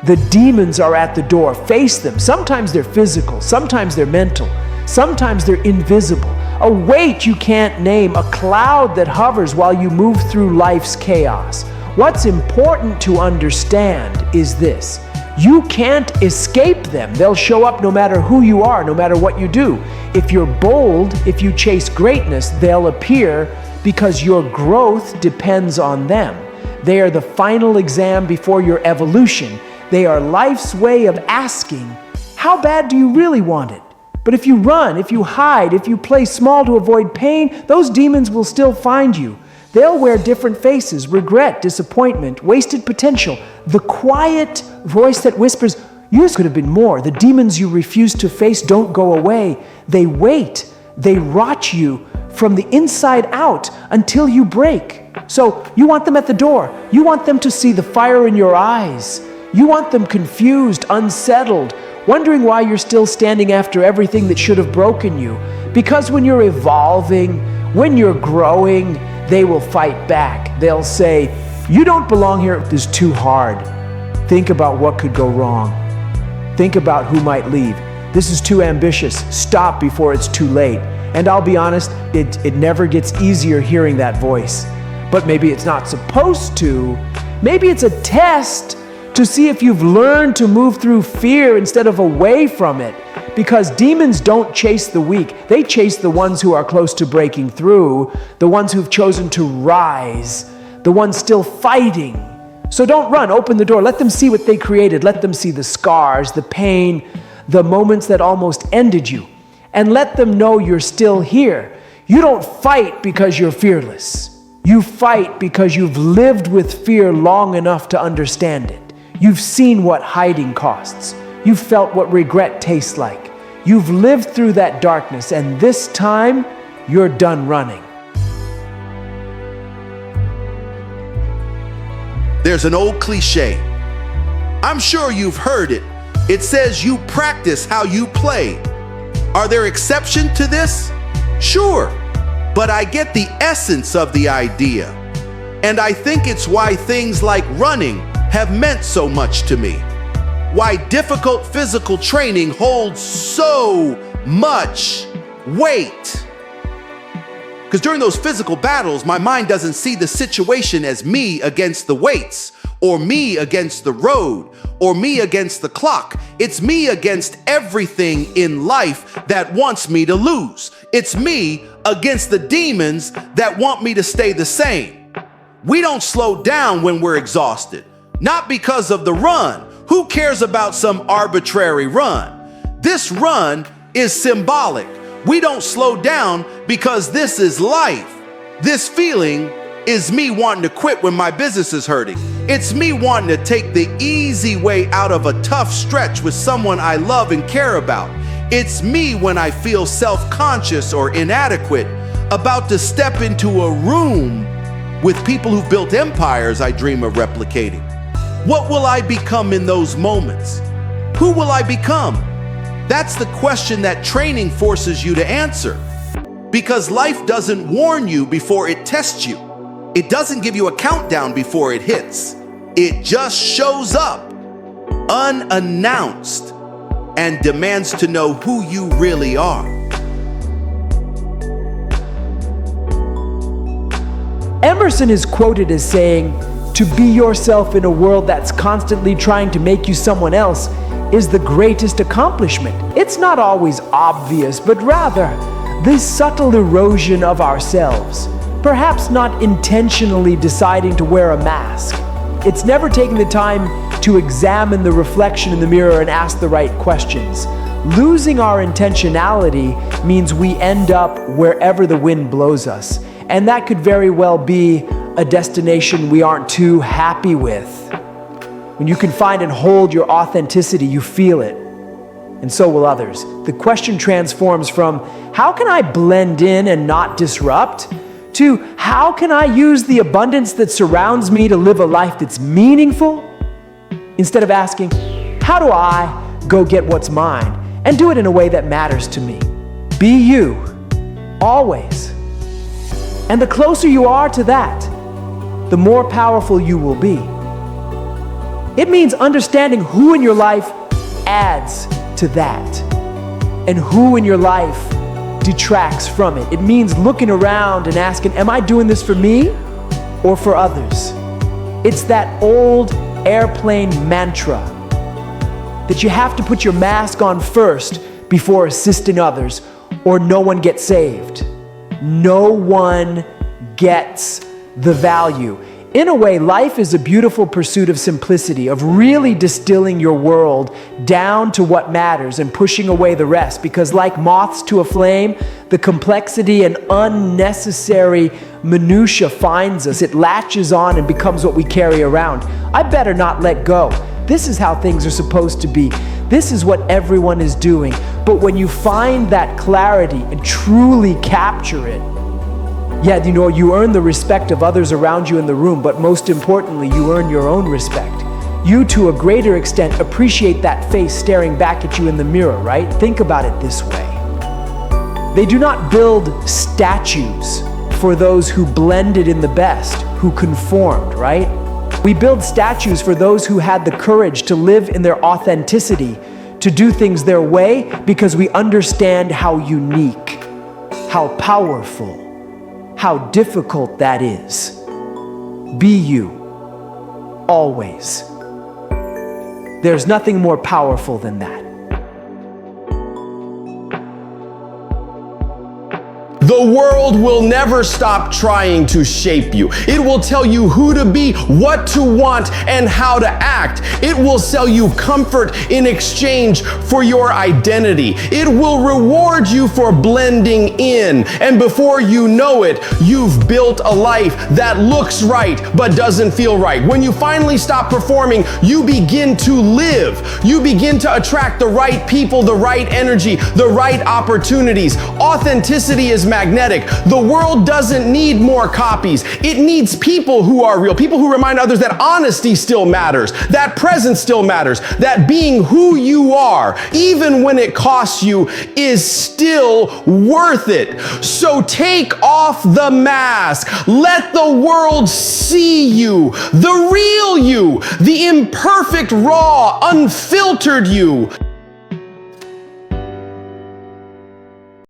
The demons are at the door. Face them. Sometimes they're physical, sometimes they're mental, sometimes they're invisible. A weight you can't name, a cloud that hovers while you move through life's chaos. What's important to understand is this: you can't escape them. They'll show up no matter who you are, no matter what you do. If you're bold, if you chase greatness, they'll appear because your growth depends on them. They are the final exam before your evolution. They are life's way of asking, how bad do you really want it? But if you run, if you hide, if you play small to avoid pain, those demons will still find you. They'll wear different faces: regret, disappointment, wasted potential. The quiet voice that whispers, yours could have been more. The demons you refuse to face don't go away. They wait. They rot you from the inside out until you break. So you want them at the door. You want them to see the fire in your eyes. You want them confused, unsettled, wondering why you're still standing after everything that should have broken you. Because when you're evolving, when you're growing, they will fight back. They'll say, you don't belong here. This is too hard. Think about what could go wrong. Think about who might leave. This is too ambitious. Stop before it's too late. And I'll be honest, it never gets easier hearing that voice. But maybe it's not supposed to. Maybe it's a test to see if you've learned to move through fear instead of away from it. Because demons don't chase the weak. They chase the ones who are close to breaking through, the ones who've chosen to rise, the ones still fighting. So don't run, open the door. Let them see what they created. Let them see the scars, the pain, the moments that almost ended you. And let them know you're still here. You don't fight because you're fearless. You fight because you've lived with fear long enough to understand it. You've seen what hiding costs. You've felt what regret tastes like. You've lived through that darkness, and this time, you're done running. There's an old cliche. I'm sure you've heard it. It says you practice how you play. Are there exceptions to this? Sure, but I get the essence of the idea. And I think it's why things like running have meant so much to me. Why difficult physical training holds so much weight. Because during those physical battles, my mind doesn't see the situation as me against the weights, or me against the road, or me against the clock. It's me against everything in life that wants me to lose. It's me against the demons that want me to stay the same. We don't slow down when we're exhausted. Not because of the run. Who cares about some arbitrary run? This run is symbolic. We don't slow down because this is life. This feeling is me wanting to quit when my business is hurting. It's me wanting to take the easy way out of a tough stretch with someone I love and care about. It's me when I feel self-conscious or inadequate, about to step into a room with people who've built empires I dream of replicating. What will I become in those moments? Who will I become? That's the question that training forces you to answer. Because life doesn't warn you before it tests you. It doesn't give you a countdown before it hits. It just shows up unannounced and demands to know who you really are. Emerson is quoted as saying, "To be yourself in a world that's constantly trying to make you someone else is the greatest accomplishment." It's not always obvious, but rather this subtle erosion of ourselves. Perhaps not intentionally deciding to wear a mask. It's never taking the time to examine the reflection in the mirror and ask the right questions. Losing our intentionality means we end up wherever the wind blows us. And that could very well be a destination we aren't too happy with. When you can find and hold your authenticity, you feel it. And so will others. The question transforms from, how can I blend in and not disrupt? To, how can I use the abundance that surrounds me to live a life that's meaningful? Instead of asking, how do I go get what's mine? And do it in a way that matters to me. Be you, always. And the closer you are to that, the more powerful you will be. It means understanding who in your life adds to that and who in your life detracts from it. It means looking around and asking, am I doing this for me or for others? It's that old airplane mantra that you have to put your mask on first before assisting others, or no one gets saved. No one gets the value. In a way, life is a beautiful pursuit of simplicity, of really distilling your world down to what matters and pushing away the rest. Because like moths to a flame, the complexity and unnecessary minutia finds us. It latches on and becomes what we carry around. I better not let go. This is how things are supposed to be. This is what everyone is doing. But when you find that clarity and truly capture it, yeah, you earn the respect of others around you in the room, but most importantly, you earn your own respect. You, to a greater extent, appreciate that face staring back at you in the mirror, right? Think about it this way. They do not build statues for those who blended in the best, who conformed, right? We build statues for those who had the courage to live in their authenticity, to do things their way, because we understand how unique, how powerful, how difficult that is. Be you, always. There's nothing more powerful than that. The world will never stop trying to shape you. It will tell you who to be, what to want, and how to act. It will sell you comfort in exchange for your identity. It will reward you for blending in. And before you know it, you've built a life that looks right but doesn't feel right. When you finally stop performing, you begin to live. You begin to attract the right people, the right energy, the right opportunities. Authenticity is magnetic. The world doesn't need more copies. It needs people who are real, people who remind others that honesty still matters, that presence still matters, that being who you are, even when it costs you, is still worth it. So take off the mask. Let the world see you, the real you, the imperfect, raw, unfiltered you.